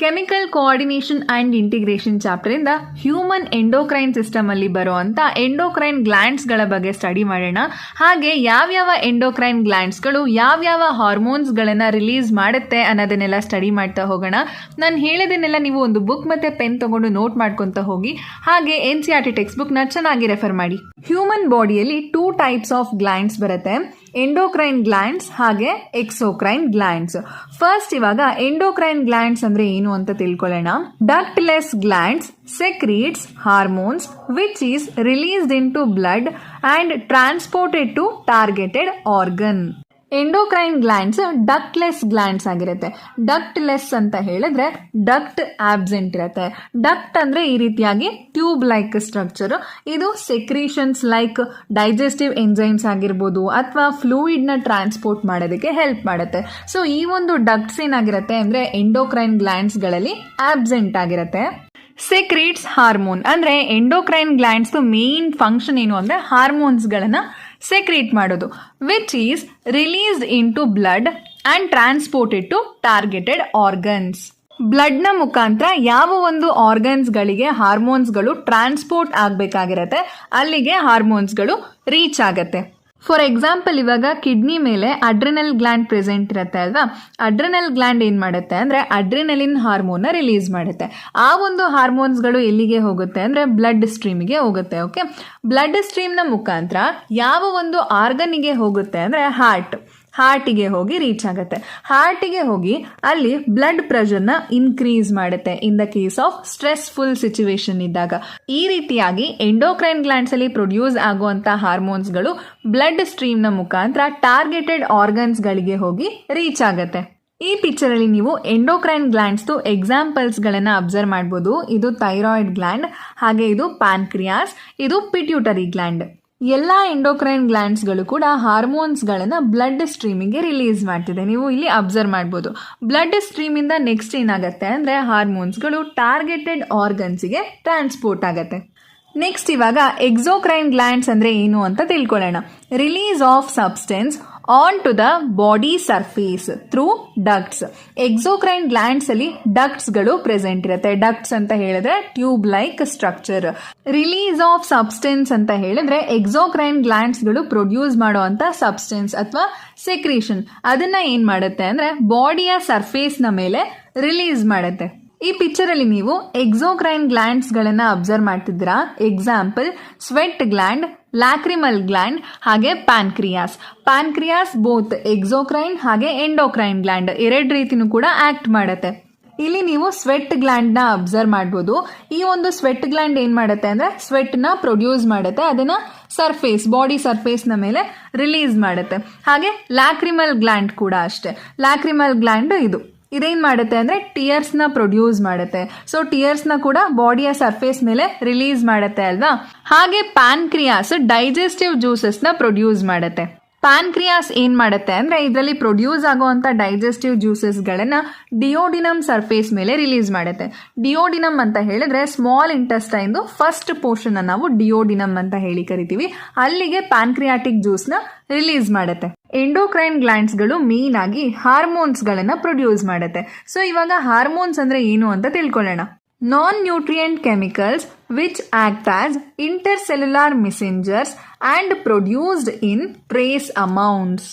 Chemical coordination and integration ಚಾಪ್ಟರಿಂದ human endocrine system ಅಲ್ಲಿ ಬರುವಂಥ ಎಂಡೋಕ್ರೈನ್ ಗ್ಲ್ಯಾಂಡ್ಸ್ಗಳ ಬಗ್ಗೆ ಸ್ಟಡಿ ಮಾಡೋಣ. ಹಾಗೆ ಯಾವ್ಯಾವ ಎಂಡೋಕ್ರೈನ್ ಗ್ಲ್ಯಾಂಡ್ಸ್ಗಳು ಯಾವ್ಯಾವ ಹಾರ್ಮೋನ್ಸ್ಗಳನ್ನು ರಿಲೀಸ್ ಮಾಡುತ್ತೆ ಅನ್ನೋದನ್ನೆಲ್ಲ ಸ್ಟಡಿ ಮಾಡ್ತಾ ಹೋಗೋಣ. ನಾನು ಹೇಳಿದನ್ನೆಲ್ಲ ನೀವು ಒಂದು ಬುಕ್ ಮತ್ತು ಪೆನ್ ತೊಗೊಂಡು ನೋಟ್ ಮಾಡ್ಕೊತಾ ಹೋಗಿ. ಹಾಗೆ NCERT ಟೆಕ್ಸ್ಟ್ ಬುಕ್ನ ಚೆನ್ನಾಗಿ ರೆಫರ್ ಮಾಡಿ. ಹ್ಯೂಮನ್ ಬಾಡಿಯಲ್ಲಿ 2 ಟೈಪ್ಸ್ ಆಫ್ ಗ್ಲ್ಯಾಂಡ್ಸ್ ಬರುತ್ತೆ, ಎಂಡೋಕ್ರೈನ್ ಗ್ಲ್ಯಾಂಡ್ಸ್ ಹಾಗೆ ಎಕ್ಸೋಕ್ರೈನ್ ಗ್ಲ್ಯಾಂಡ್ಸ್. ಫಸ್ಟ್ ಇವಾಗ ಎಂಡೋಕ್ರೈನ್ ಗ್ಲ್ಯಾಂಡ್ಸ್ ಅಂದ್ರೆ ಏನು ಅಂತ ತಿಳ್ಕೊಳ್ಳೋಣ. Ductless glands secretes hormones which is released into blood and transported to targeted organ. Endocrine glands ductless glands ಆಗಿರುತ್ತೆ. ಡಕ್ಟ್ಲೆಸ್ ಅಂತ ಹೇಳಿದ್ರೆ ಡಕ್ಟ್ ಆಬ್ಸೆಂಟ್ ಇರುತ್ತೆ. ಡಕ್ಟ್ ಅಂದ್ರೆ ಈ ರೀತಿಯಾಗಿ ಟ್ಯೂಬ್ ಲೈಕ್ ಸ್ಟ್ರಕ್ಚರ್. ಇದು ಸೆಕ್ರೀಷನ್ಸ್ ಲೈಕ್ ಡೈಜೆಸ್ಟಿವ್ ಎಂಜೈಮ್ಸ್ ಆಗಿರ್ಬೋದು ಅಥವಾ ಫ್ಲೂಯಿಡ್ ನ ಟ್ರಾನ್ಸ್ಪೋರ್ಟ್ ಮಾಡೋದಕ್ಕೆ ಹೆಲ್ಪ್ ಮಾಡುತ್ತೆ. ಸೊ ಈ ಒಂದು ಡಕ್ಟ್ಸ್ ಏನಾಗಿರುತ್ತೆ ಅಂದ್ರೆ ಎಂಡೋಕ್ರೈನ್ ಗ್ಲ್ಯಾಂಡ್ಸ್ ಗಳಲ್ಲಿ ಆಬ್ಸೆಂಟ್ ಆಗಿರುತ್ತೆ. ಸೆಕ್ರೀಟ್ಸ್ ಹಾರ್ಮೋನ್ ಅಂದ್ರೆ ಎಂಡೋಕ್ರೈನ್ ಗ್ಲ್ಯಾಂಡ್ಸ್ ಮೇನ್ ಫಂಕ್ಷನ್ ಏನು ಅಂದ್ರೆ ಹಾರ್ಮೋನ್ಸ್ ಗಳನ್ನ ಸೆಕ್ರೀಟ್ ಮಾಡೋದು, which is released into blood and transported to targeted organs. Blood ನ ಮುಖಾಂತರ ಯಾವ ಒಂದು ಆರ್ಗನ್ಸ್ ಗಳಿಗೆ ಹಾರ್ಮೋನ್ಸ್ಗಳು ಟ್ರಾನ್ಸ್ಪೋರ್ಟ್ ಆಗಬೇಕಾಗಿರತ್ತೆ ಅಲ್ಲಿಗೆ ಹಾರ್ಮೋನ್ಸ್ಗಳು ರೀಚ್ ಆಗತ್ತೆ. ಫಾರ್ ಎಕ್ಸಾಂಪಲ್ ಇವಾಗ ಕಿಡ್ನಿ ಮೇಲೆ ಅಡ್ರಿನಲ್ ಗ್ಲ್ಯಾಂಡ್ ಪ್ರೆಸೆಂಟ್ ಇರುತ್ತೆ ಅಲ್ವಾ. ಅಡ್ರಿನಲ್ ಗ್ಲ್ಯಾಂಡ್ ಏನ್ ಮಾಡುತ್ತೆ ಅಂದ್ರೆ ಅಡ್ರಿನಲಿನ್ ಹಾರ್ಮೋನ್ ರಿಲೀಸ್ ಮಾಡುತ್ತೆ. ಆ ಒಂದು ಹಾರ್ಮೋನ್ಸ್ಗಳು ಎಲ್ಲಿಗೆ ಹೋಗುತ್ತೆ ಅಂದ್ರೆ ಬ್ಲಡ್ ಸ್ಟ್ರೀಮ್ಗೆ ಹೋಗುತ್ತೆ. ಓಕೆ, ಬ್ಲಡ್ ಸ್ಟ್ರೀಮ್ ನ ಮುಖಾಂತರ ಯಾವ ಒಂದು ಆರ್ಗನ್ಗೆ ಹೋಗುತ್ತೆ ಅಂದ್ರೆ ಹಾರ್ಟಿಗೆ ಹೋಗಿ ರೀಚ್ ಆಗುತ್ತೆ. ಹಾರ್ಟಿಗೆ ಹೋಗಿ ಅಲ್ಲಿ ಬ್ಲಡ್ ಪ್ರೆಷರ್ನ ಇನ್ಕ್ರೀಸ್ ಮಾಡುತ್ತೆ in the case of stressful situation ಇದ್ದಾಗ. ಈ ರೀತಿಯಾಗಿ ಎಂಡೋಕ್ರೈನ್ ಗ್ಲ್ಯಾಂಡ್ಸ್ ಅಲ್ಲಿ ಪ್ರೊಡ್ಯೂಸ್ ಆಗುವಂತ ಹಾರ್ಮೋನ್ಸ್ಗಳು ಬ್ಲಡ್ ಸ್ಟ್ರೀಮ್ ನ ಮುಖಾಂತರ ಟಾರ್ಗೆಟೆಡ್ ಆರ್ಗನ್ಸ್ ಗಳಿಗೆ ಹೋಗಿ ರೀಚ್ ಆಗುತ್ತೆ. ಈ ಪಿಕ್ಚರ್ ಅಲ್ಲಿ ನೀವು ಎಂಡೋಕ್ರೈನ್ ಗ್ಲ್ಯಾಂಡ್ಸ್ ಎಕ್ಸಾಂಪಲ್ಸ್ ಗಳನ್ನ ಅಬ್ಸರ್ವ್ ಮಾಡಬಹುದು. ಇದು ಥೈರಾಯ್ಡ್ ಗ್ಲ್ಯಾಂಡ್, ಹಾಗೆ ಇದು ಪ್ಯಾನ್ಕ್ರಿಯಾಸ್, ಇದು ಪಿಟ್ಯೂಟರಿ ಗ್ಲ್ಯಾಂಡ್. ಎಲ್ಲಾ ಎಂಡೋಕ್ರೈನ್ ಗ್ಲ್ಯಾಂಡ್ಸ್ಗಳು ಕೂಡ ಹಾರ್ಮೋನ್ಸ್ಗಳನ್ನ ಬ್ಲಡ್ ಸ್ಟ್ರೀಮಿಗೆ ರಿಲೀಸ್ ಮಾಡ್ತಿದೆ. ನೀವು ಇಲ್ಲಿ ಅಬ್ಸರ್ವ್ ಮಾಡ್ಬೋದು. ಬ್ಲಡ್ ಸ್ಟ್ರೀಮ್ ಇಂದ ನೆಕ್ಸ್ಟ್ ಏನಾಗುತ್ತೆ ಅಂದ್ರೆ ಹಾರ್ಮೋನ್ಸ್ಗಳು ಟಾರ್ಗೆಟೆಡ್ ಆರ್ಗನ್ಸ್ಗೆ ಟ್ರಾನ್ಸ್ಪೋರ್ಟ್ ಆಗತ್ತೆ. ನೆಕ್ಸ್ಟ್ ಇವಾಗ ಎಕ್ಸೋಕ್ರೈನ್ ಗ್ಲ್ಯಾಂಡ್ಸ್ ಅಂದ್ರೆ ಏನು ಅಂತ ತಿಳ್ಕೊಳ್ಳೋಣ. Release of substance on to the body surface through ducts. Exocrine glands ಅಲ್ಲಿ ಡಕ್ಟ್ಸ್ ಗಳು ಪ್ರೆಸೆಂಟ್ ಇರುತ್ತೆ. ಡಕ್ಟ್ಸ್ ಅಂತ ಹೇಳಿದ್ರೆ tube like structure. Release of substance ಅಂತ ಹೇಳಿದ್ರೆ ಎಕ್ಸೋಕ್ರೈನ್ ಗ್ಲ್ಯಾಂಡ್ಸ್ ಗಳು ಪ್ರೊಡ್ಯೂಸ್ ಮಾಡುವಂತ ಸಬ್ಸ್ಟೆನ್ಸ್ ಅಥವಾ ಸೆಕ್ರೀಷನ್. ಅದನ್ನ ಏನ್ ಮಾಡುತ್ತೆ ಅಂದ್ರೆ ಬಾಡಿಯ ಸರ್ಫೇಸ್ ನ ಮೇಲೆ ರಿಲೀಸ್ ಮಾಡುತ್ತೆ. ಈ ಪಿಕ್ಚರ್ ಅಲ್ಲಿ ನೀವು ಎಕ್ಸೋಕ್ರೈನ್ ಗ್ಲ್ಯಾಂಡ್ಸ್ ಗಳನ್ನ ಅಬ್ಸರ್ವ್ ಮಾಡ್ತಿದ್ದೀರಾ. ಎಕ್ಸಾಂಪಲ್ ಸ್ವೆಟ್ ಗ್ಲ್ಯಾಂಡ್, ಲ್ಯಾಕ್ರಿಮಲ್ ಗ್ಲ್ಯಾಂಡ್ ಹಾಗೆ ಪ್ಯಾನ್ಕ್ರಿಯಾಸ್. ಪ್ಯಾನ್ಕ್ರಿಯಾಸ್ ಬೋತ್ ಎಕ್ಸೋಕ್ರೈನ್ ಹಾಗೆ ಎಂಡೋಕ್ರೈನ್ ಗ್ಲ್ಯಾಂಡ್ ಎರಡು ರೀತಿನೂ ಕೂಡ ಆಕ್ಟ್ ಮಾಡುತ್ತೆ. ಇಲ್ಲಿ ನೀವು ಸ್ವೆಟ್ ಗ್ಲ್ಯಾಂಡ್ ನ ಅಬ್ಸರ್ವ್ ಮಾಡಬಹುದು. ಈ ಒಂದು ಸ್ವೆಟ್ ಗ್ಲ್ಯಾಂಡ್ ಏನ್ ಮಾಡುತ್ತೆ ಅಂದ್ರೆ ಸ್ವೆಟ್ ನ ಪ್ರೊಡ್ಯೂಸ್ ಮಾಡುತ್ತೆ, ಅದನ್ನ ಬಾಡಿ ಸರ್ಫೇಸ್ ನ ಮೇಲೆ ರಿಲೀಸ್ ಮಾಡುತ್ತೆ. ಹಾಗೆ ಲ್ಯಾಕ್ರಿಮಲ್ ಗ್ಲ್ಯಾಂಡ್ ಕೂಡ ಅಷ್ಟೇ. ಲ್ಯಾಕ್ರಿಮಲ್ ಗ್ಲ್ಯಾಂಡ್ ಇದೇನ್ ಮಾಡುತ್ತೆ ಅಂದ್ರೆ ಟಿಯರ್ಸ್ ನ ಪ್ರೊಡ್ಯೂಸ್ ಮಾಡುತ್ತೆ. ಸೊ ಟಿಯರ್ಸ್ ನ ಕೂಡ ಬಾಡಿಯ ಸರ್ಫೇಸ್ ಮೇಲೆ ರಿಲೀಸ್ ಮಾಡುತ್ತೆ ಅಲ್ವಾ. ಹಾಗೆ ಪ್ಯಾನ್ಕ್ರಿಯಾಸ್ ಡೈಜೆಸ್ಟಿವ್ ಜ್ಯೂಸಸ್ ನ ಪ್ರೊಡ್ಯೂಸ್ ಮಾಡುತ್ತೆ. ಪ್ಯಾನ್ಕ್ರಿಯಾಸ್ ಏನ್ ಮಾಡುತ್ತೆ ಅಂದ್ರೆ ಇದರಲ್ಲಿ ಪ್ರೊಡ್ಯೂಸ್ ಆಗುವಂತ ಡೈಜೆಸ್ಟಿವ್ ಜ್ಯೂಸಸ್ ಗಳನ್ನ ಡಿಯೋಡಿನಮ್ ಸರ್ಫೇಸ್ ಮೇಲೆ ರಿಲೀಸ್ ಮಾಡುತ್ತೆ. ಡಿಯೋಡಿನಮ್ ಅಂತ ಹೇಳಿದ್ರೆ ಸ್ಮಾಲ್ ಇಂಟೆಸ್ಟೈನ್ ಫಸ್ಟ್ ಪೋರ್ಷನ್ ನಾವು ಡಿಯೋಡಿನಮ್ ಅಂತ ಹೇಳಿ ಕರಿತೀವಿ. ಅಲ್ಲಿಗೆ ಪ್ಯಾನ್ಕ್ರಿಯಾಟಿಕ್ ಜ್ಯೂಸ್ ನ ರಿಲೀಸ್ ಮಾಡುತ್ತೆ. ಎಂಡೋಕ್ರೈನ್ ಗ್ಲ್ಯಾಂಡ್ಸ್ ಗಳು ಮೇನ್ ಆಗಿ ಹಾರ್ಮೋನ್ಸ್ ಗಳನ್ನ ಪ್ರೊಡ್ಯೂಸ್ ಮಾಡುತ್ತೆ. ಸೊ ಇವಾಗ ಹಾರ್ಮೋನ್ಸ್ ಅಂದ್ರೆ ಏನು ಅಂತ ತಿಳ್ಕೊಳ್ಳೋಣ. Non-nutrient chemicals which act as intercellular messengers and produced in trace amounts.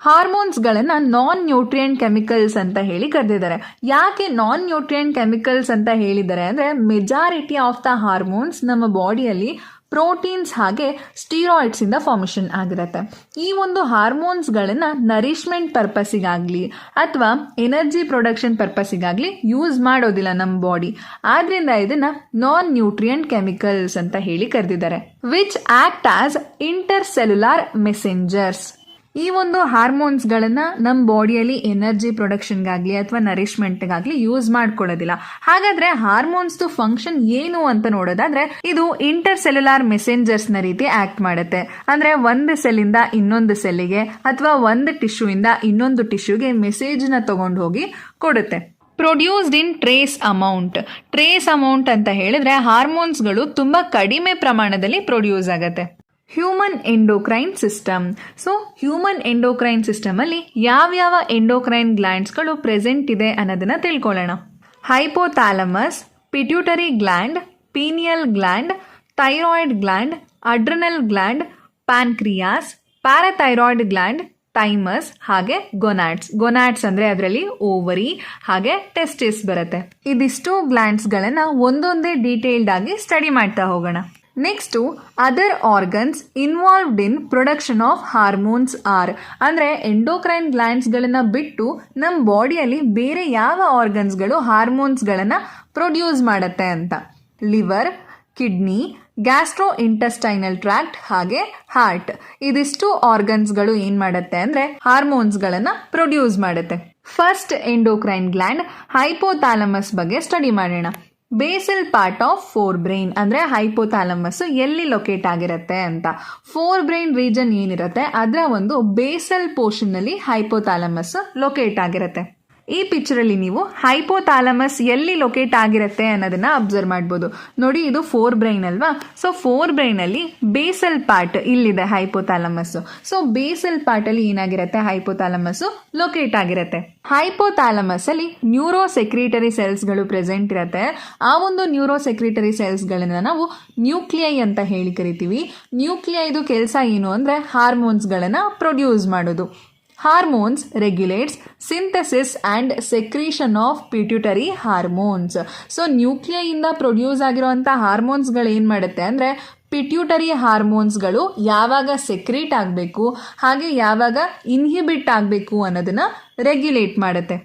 ಹಾರ್ಮೋನ್ಸ್ಗಳನ್ನ ನಾನ್ ನ್ಯೂಟ್ರಿಯೆಂಟ್ ಕೆಮಿಕಲ್ಸ್ ಅಂತ ಹೇಳಿ ಕರೆದಿದ್ದಾರೆ. ಯಾಕೆ ನಾನ್ ನ್ಯೂಟ್ರಿಯೆಂಟ್ ಕೆಮಿಕಲ್ಸ್ ಅಂತ ಹೇಳಿದ್ದಾರೆ ಅಂದ್ರೆ ಮೆಜಾರಿಟಿ ಆಫ್ ದ ಹಾರ್ಮೋನ್ಸ್ ನಮ್ಮ ಬಾಡಿಯಲ್ಲಿ ಪ್ರೋಟೀನ್ಸ್ ಹಾಗೆ ಸ್ಟೀರಾಯ್ಡ್ಸ್ ಇಂದ ಫಾರ್ಮೇಷನ್ ಆಗಿರುತ್ತೆ. ಈ ಒಂದು ಹಾರ್ಮೋನ್ಸ್ಗಳನ್ನ ನರಿಶ್ಮೆಂಟ್ ಪರ್ಪಸ್ಸಿಗಾಗ್ಲಿ ಅಥವಾ ಎನರ್ಜಿ ಪ್ರೊಡಕ್ಷನ್ ಪರ್ಪಸ್ಸಿಗಾಗ್ಲಿ ಯೂಸ್ ಮಾಡೋದಿಲ್ಲ ನಮ್ಮ ಬಾಡಿ. ಆದ್ರಿಂದ ಇದನ್ನ ನಾನ್ ನ್ಯೂಟ್ರಿಯೆಂಟ್ ಕೆಮಿಕಲ್ಸ್ ಅಂತ ಹೇಳಿ ಕರೆದಿದ್ದಾರೆ. Which act as intercellular messengers. ಈ ಒಂದು ಹಾರ್ಮೋನ್ಸ್ಗಳನ್ನ ನಮ್ಮ ಬಾಡಿಯಲ್ಲಿ ಎನರ್ಜಿ ಪ್ರೊಡಕ್ಷನ್ಗಾಗ್ಲಿ ಅಥವಾ ನರಿಶ್ಮೆಂಟ್ಗಾಗ್ಲಿ ಯೂಸ್ ಮಾಡ್ಕೊಳ್ಳೋದಿಲ್ಲ. ಹಾಗಾದ್ರೆ ಹಾರ್ಮೋನ್ಸ್ ಫಂಕ್ಷನ್ ಏನು ಅಂತ ನೋಡೋದಾದ್ರೆ ಇದು ಇಂಟರ್ಸೆಲ್ಯುಲಾರ್ ಮೆಸೆಂಜರ್ಸ್ ನ ರೀತಿ ಆಕ್ಟ್ ಮಾಡುತ್ತೆ. ಅಂದ್ರೆ ಒಂದು ಸೆಲ್ ಇಂದ ಇನ್ನೊಂದು ಸೆಲ್ಗೆ ಅಥವಾ ಒಂದು ಟಿಶ್ಯೂ ಇಂದ ಇನ್ನೊಂದು ಟಿಶ್ಯೂಗೆ ಮೆಸೇಜ್ ನ ತಗೊಂಡು ಹೋಗಿ ಕೊಡುತ್ತೆ. ಪ್ರೊಡ್ಯೂಸ್ಡ್ ಇನ್ ಟ್ರೇಸ್ ಅಮೌಂಟ್ ಅಂತ ಹೇಳಿದ್ರೆ ಹಾರ್ಮೋನ್ಸ್ಗಳು ತುಂಬಾ ಕಡಿಮೆ ಪ್ರಮಾಣದಲ್ಲಿ ಪ್ರೊಡ್ಯೂಸ್ ಆಗುತ್ತೆ. Human endocrine system. So human endocrine system ಅಲ್ಲಿ ಯಾವ್ಯಾವ ಎಂಡೋಕ್ರೈನ್ ಗ್ಲ್ಯಾಂಡ್ಸ್ಗಳು ಪ್ರೆಸೆಂಟ್ ಇದೆ ಅನ್ನೋದನ್ನ ತಿಳ್ಕೊಳ್ಳೋಣ. Hypothalamus, pituitary gland, pineal gland, thyroid gland, adrenal gland, pancreas, parathyroid gland, thymus ಹಾಗೆ ಗೊನಾಡ್ಸ್ ಅಂದರೆ ಅದರಲ್ಲಿ ಓವರಿ ಹಾಗೆ ಟೆಸ್ಟಿಸ್ ಬರುತ್ತೆ. ಇದಿಷ್ಟು ಗ್ಲ್ಯಾಂಡ್ಸ್ಗಳನ್ನು ಒಂದೊಂದೇ ಡೀಟೇಲ್ಡ್ ಆಗಿ ಸ್ಟಡಿ ಮಾಡ್ತಾ ಹೋಗೋಣ. Next other organs involved in production of hormones R, ಅಂದರೆ ಎಂಡೋಕ್ರೈನ್ ಗ್ಲ್ಯಾಂಡ್ಸ್ಗಳನ್ನು ಬಿಟ್ಟು ನಮ್ಮ ಬಾಡಿಯಲ್ಲಿ ಬೇರೆ ಯಾವ ಆರ್ಗನ್ಸ್ಗಳು ಹಾರ್ಮೋನ್ಸ್ಗಳನ್ನು ಪ್ರೊಡ್ಯೂಸ್ ಮಾಡುತ್ತೆ ಅಂತ. Liver, kidney, gastro intestinal tract ಹಾಗೆ ಹಾರ್ಟ್, ಇದಿಷ್ಟು ಆರ್ಗನ್ಸ್ಗಳು ಏನು ಮಾಡುತ್ತೆ ಅಂದರೆ ಹಾರ್ಮೋನ್ಸ್ಗಳನ್ನು ಪ್ರೊಡ್ಯೂಸ್ ಮಾಡುತ್ತೆ. ಫಸ್ಟ್ ಎಂಡೋಕ್ರೈನ್ ಗ್ಲ್ಯಾಂಡ್ ಹೈಪೋಥಾಲಮಸ್ ಬಗ್ಗೆ ಸ್ಟಡಿ ಮಾಡೋಣ. Basal part of four brain, ಅಂದರೆ ಹೈಪೋಥಾಲಮಸ್ ಎಲ್ಲಿ ಲೊಕೇಟ್ ಆಗಿರುತ್ತೆ ಅಂತ. ಫೋರ್ ಬ್ರೈನ್ ರೀಜನ್ ಏನಿರುತ್ತೆ ಅದರ ಒಂದು ಬೇಸಲ್ ಪೋರ್ಷನ್ನಲ್ಲಿ ಹೈಪೋಥಾಲಮಸ್ ಲೊಕೇಟ್ ಆಗಿರುತ್ತೆ. ಈ ಪಿಕ್ಚರಲ್ಲಿ ನೀವು ಹೈಪೋಥಾಲಮಸ್ ಎಲ್ಲಿ ಲೊಕೇಟ್ ಆಗಿರುತ್ತೆ ಅನ್ನೋದನ್ನ ಅಬ್ಸರ್ವ್ ಮಾಡ್ಬೋದು. ನೋಡಿ, ಇದು ಫೋರ್ ಬ್ರೈನ್ ಅಲ್ವಾ. ಸೊ ಫೋರ್ ಬ್ರೈನಲ್ಲಿ ಬೇಸಲ್ ಪಾರ್ಟ್ ಇಲ್ಲಿದೆ ಹೈಪೋಥಾಲಮಸ್. ಸೊ ಬೇಸಲ್ ಪಾರ್ಟ್ ಅಲ್ಲಿ ಏನಾಗಿರುತ್ತೆ, ಹೈಪೋಥಾಲಮಸ್ ಲೊಕೇಟ್ ಆಗಿರುತ್ತೆ. ಹೈಪೋಥಾಲಮಸ್ ಅಲ್ಲಿ ನ್ಯೂರೋ ಸೆಕ್ರಿಟರಿ ಸೆಲ್ಸ್ಗಳು ಪ್ರೆಸೆಂಟ್ ಇರುತ್ತೆ. ಆ ಒಂದು ನ್ಯೂರೋ ಸೆಕ್ರಿಟರಿ ಸೆಲ್ಸ್ಗಳನ್ನ ನಾವು ನ್ಯೂಕ್ಲಿಯೈ ಅಂತ ಹೇಳಿ ಕರಿತೀವಿ. ನ್ಯೂಕ್ಲಿಯೈದು ಕೆಲಸ ಏನು ಅಂದರೆ ಹಾರ್ಮೋನ್ಸ್ಗಳನ್ನು ಪ್ರೊಡ್ಯೂಸ್ ಮಾಡೋದು. Hormones regulates synthesis and secretion of pituitary hormones. So ನ್ಯೂಕ್ಲಿಯೈಯಿಂದ ಪ್ರೊಡ್ಯೂಸ್ ಆಗಿರುವಂಥ ಹಾರ್ಮೋನ್ಸ್ಗಳು ಏನು ಮಾಡುತ್ತೆ ಅಂದರೆ ಪಿಟ್ಯೂಟರಿ ಹಾರ್ಮೋನ್ಸ್ಗಳು ಯಾವಾಗ ಸೆಕ್ರೀಟ್ ಆಗಬೇಕು ಹಾಗೆ ಯಾವಾಗ ಇನ್ಹಿಬಿಟ್ ಆಗಬೇಕು ಅನ್ನೋದನ್ನು ರೆಗ್ಯುಲೇಟ್ ಮಾಡುತ್ತೆ.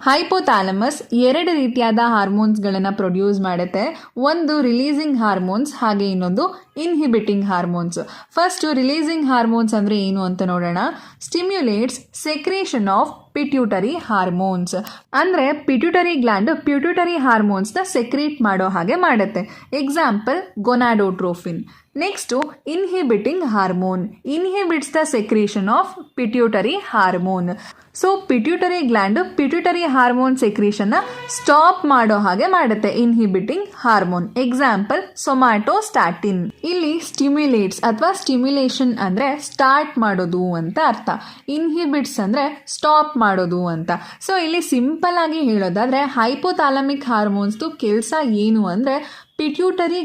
ಹೈಪೋಥಾಲಮಸ್ ಎರಡು ರೀತಿಯಾದ ಹಾರ್ಮೋನ್ಸ್ಗಳನ್ನು ಪ್ರೊಡ್ಯೂಸ್ ಮಾಡುತ್ತೆ. ಒಂದು ರಿಲೀಸಿಂಗ್ ಹಾರ್ಮೋನ್ಸ್ ಹಾಗೆ ಇನ್ನೊಂದು inhibiting hormones. First releasing hormones ಅಂದರೆ ಏನು ಅಂತ ನೋಡೋಣ. Stimulates secretion of pituitary hormones, ಅಂದರೆ ಪಿಟ್ಯೂಟರಿ ಗ್ಲ್ಯಾಂಡ್ ಪಿಟ್ಯೂಟರಿ ಹಾರ್ಮೋನ್ಸ್ನ ಸೆಕ್ರೇಟ್ ಮಾಡೋ ಹಾಗೆ ಮಾಡುತ್ತೆ. Example gonadotropin. Next inhibiting hormone inhibits the secretion of pituitary hormone. So pituitary gland pituitary hormone ಸೆಕ್ರೇಷನ್ನ ಸ್ಟಾಪ್ ಮಾಡೋ ಹಾಗೆ ಮಾಡುತ್ತೆ ಇನ್ಹಿಬಿಟಿಂಗ್ ಹಾರ್ಮೋನ್. ಎಕ್ಸಾಂಪಲ್ ಸೊಮ್ಯಾಟೋಸ್ಟಾಟಿನ್. ಇಲ್ಲಿ ಸ್ಟಿಮ್ಯುಲೇಟ್ಸ್ ಅಥವಾ ಸ್ಟಿಮ್ಯುಲೇಷನ್ ಅಂದರೆ ಸ್ಟಾರ್ಟ್ ಮಾಡೋದು ಅಂತ ಅರ್ಥ. ಇನ್ಹಿಬಿಟ್ಸ್ ಅಂದರೆ ಸ್ಟಾಪ್ ಮಾಡೋದು ಅಂತ. ಸೊ ಇಲ್ಲಿ ಸಿಂಪಲ್ ಆಗಿ ಹೇಳೋದಾದ್ರೆ ಹೈಪೋಥಾಲಮಿಕ್ ಹಾರ್ಮೋನ್ಸ್ದು ಕೆಲಸ ಏನು ಅಂದರೆ ಪಿಟ್ಯೂಟರಿ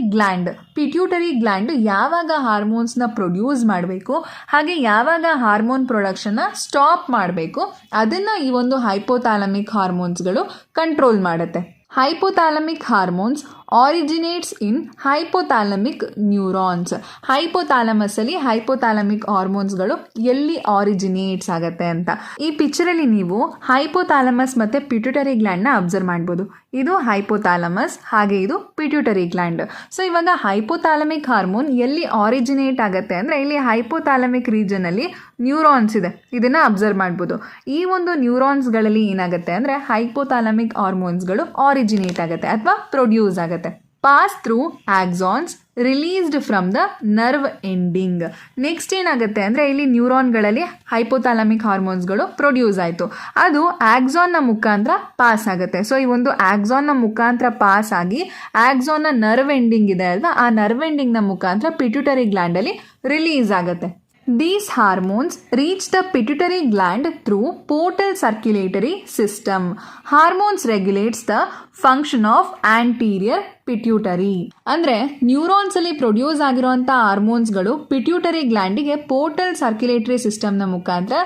ಗ್ಲ್ಯಾಂಡ್ ಯಾವಾಗ ಹಾರ್ಮೋನ್ಸ್ನ ಪ್ರೊಡ್ಯೂಸ್ ಮಾಡಬೇಕು ಹಾಗೆ ಯಾವಾಗ ಹಾರ್ಮೋನ್ ಪ್ರೊಡಕ್ಷನ್ನ ಸ್ಟಾಪ್ ಮಾಡಬೇಕು ಅದನ್ನು ಈ ಒಂದು ಹೈಪೋಥಾಲಮಿಕ್ ಹಾರ್ಮೋನ್ಸ್ಗಳು ಕಂಟ್ರೋಲ್ ಮಾಡುತ್ತೆ. ಹೈಪೋಥಾಲಮಿಕ್ ಹಾರ್ಮೋನ್ಸ್ ಆರಿಜಿನೇಟ್ಸ್ ಇನ್ ಹೈಪೋಥಾಲಮಿಕ್ ನ್ಯೂರಾನ್ಸ್. ಹೈಪೋಥಾಲಮಸ್ಸಲ್ಲಿ ಹೈಪೋಥಾಲಮಿಕ್ ಹಾರ್ಮೋನ್ಸ್ಗಳು ಎಲ್ಲಿ ಆರಿಜಿನೇಟ್ಸ್ ಆಗುತ್ತೆ ಅಂತ. ಈ ಪಿಕ್ಚರಲ್ಲಿ ನೀವು ಹೈಪೋಥಾಲಮಸ್ ಮತ್ತು ಪಿಟ್ಯೂಟರಿ ಗ್ಲ್ಯಾಂಡ್ನ ಅಬ್ಸರ್ವ್ ಮಾಡ್ಬೋದು. ಇದು ಹೈಪೋಥಾಲಮಸ್ ಹಾಗೆ ಇದು ಪಿಟ್ಯೂಟರಿ ಗ್ಲ್ಯಾಂಡ್. ಸೊ ಇವಾಗ ಹೈಪೋಥಾಲಮಿಕ್ ಹಾರ್ಮೋನ್ ಎಲ್ಲಿ ಆರಿಜಿನೇಟ್ ಆಗುತ್ತೆ ಅಂದರೆ ಇಲ್ಲಿ ಹೈಪೋಥಾಲಮಿಕ್ ರೀಜನಲ್ಲಿ ನ್ಯೂರಾನ್ಸ್ ಇದೆ, ಇದನ್ನು ಅಬ್ಸರ್ವ್ ಮಾಡ್ಬೋದು. ಈ ಒಂದು ನ್ಯೂರಾನ್ಸ್ಗಳಲ್ಲಿ ಏನಾಗುತ್ತೆ ಅಂದರೆ ಹೈಪೋಥಾಲಮಿಕ್ ಹಾರ್ಮೋನ್ಸ್ಗಳು ಆರಿಜಿನೇಟ್ ಆಗುತ್ತೆ ಅಥವಾ ಪ್ರೊಡ್ಯೂಸ್ ಆಗುತ್ತೆ. Pass through axons released from the nerve ending. Next ಏನಾಗುತ್ತೆ ಅಂದರೆ ಇಲ್ಲಿ ನ್ಯೂರಾನ್ಗಳಲ್ಲಿ ಹೈಪೋಥಾಲಮಿಕ್ ಹಾರ್ಮೋನ್ಸ್ಗಳು ಪ್ರೊಡ್ಯೂಸ್ ಆಯಿತು, ಅದು ಆಕ್ಸಾನ್ನ ಮುಖಾಂತರ ಪಾಸ್ ಆಗುತ್ತೆ. ಸೊ ಈ ಒಂದು ಆಕ್ಸಾನ್ನ ಮುಖಾಂತರ ಪಾಸ್ ಆಗಿ ಆಕ್ಸಾನ್ನ ನರ್ವ್ ಎಂಡಿಂಗ್ ಇದೆ ಅಲ್ವಾ, ಆ ನರ್ವ್ ಎಂಡಿಂಗ್ನ ಮುಖಾಂತರ ಪಿಟ್ಯೂಟರಿ ಗ್ಲ್ಯಾಂಡಲ್ಲಿ ರಿಲೀಸ್ ಆಗುತ್ತೆ. These hormones reach the pituitary gland through portal circulatory system. Hormones regulates the function of anterior pituitary. ಅಂದರೆ ನ್ಯೂರಾನ್ಸಲ್ಲಿ ಪ್ರೊಡ್ಯೂಸ್ ಆಗಿರುವಂಥ ಹಾರ್ಮೋನ್ಸ್ಗಳು ಪಿಟ್ಯೂಟರಿ ಗ್ಲ್ಯಾಂಡಿಗೆ ಪೋರ್ಟಲ್ ಸರ್ಕ್ಯುಲೇಟರಿ ಸಿಸ್ಟಮ್ನ ಮುಖಾಂತರ